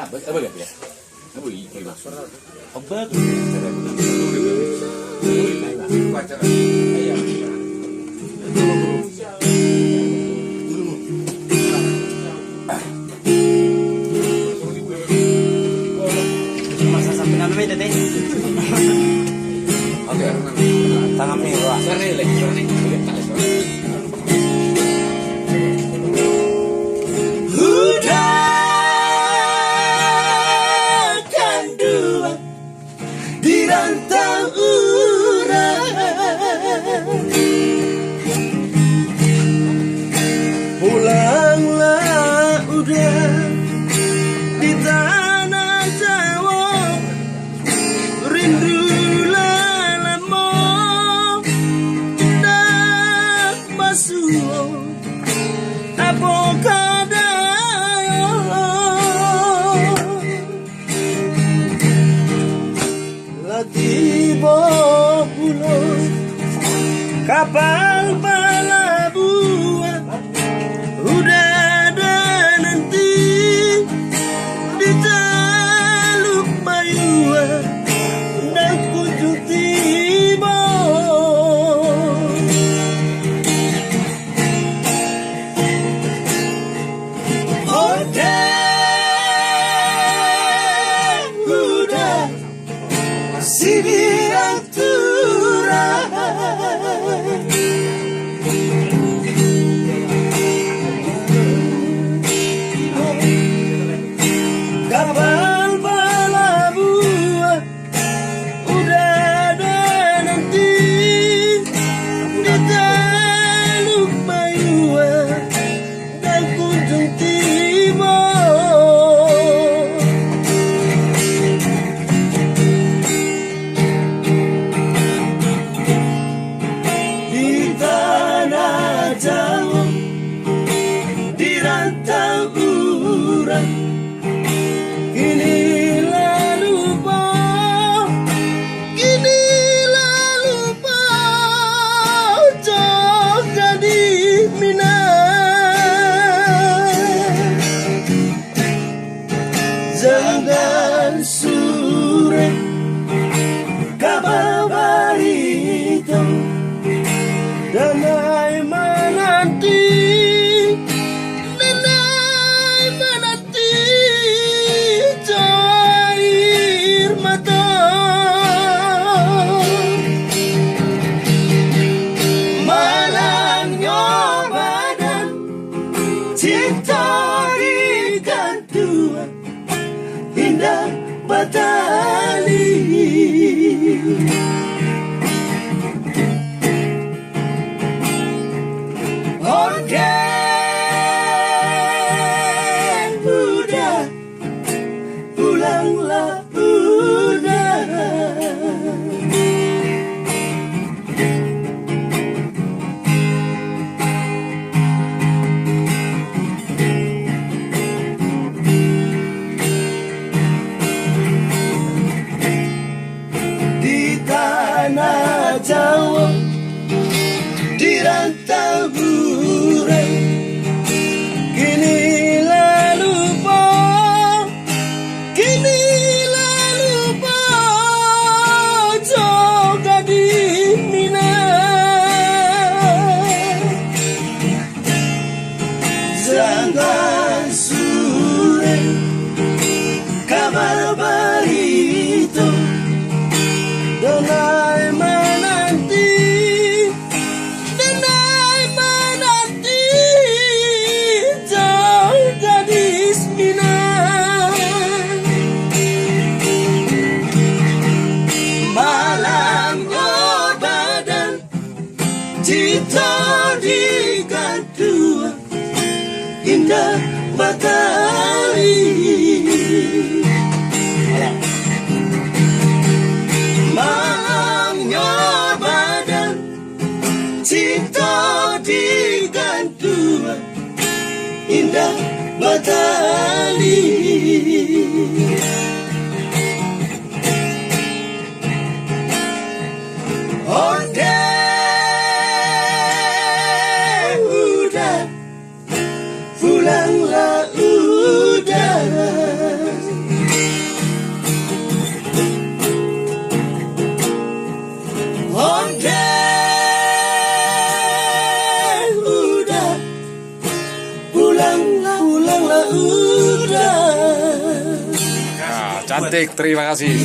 Apa ya? Apa ini maksud? Obat. Masasabi namin dati. Oke. Tangan nih, Pak. Sering. Hudahkan dua di rantau urang, pulanglah udah di tanah Jawa, rindulah lemo nak basuh apa kadang tiba pulau kapal pelabuhan, udah ada nanti di Teluk Bayuan dan kunjung tiba. Udah si biang turang, kapal pelabuhan udah ada nanti di Teluk Bayuan dan kunjung tiba. Di tanah Jawa, di rantau urang, kini lupa jaga di Minang, jangan sore kabar barito danai menanti cair mata, malangnya badan cinta di gantungan indah batali. Udah pulanglah udah. udah. Nah, cantik, terima kasih.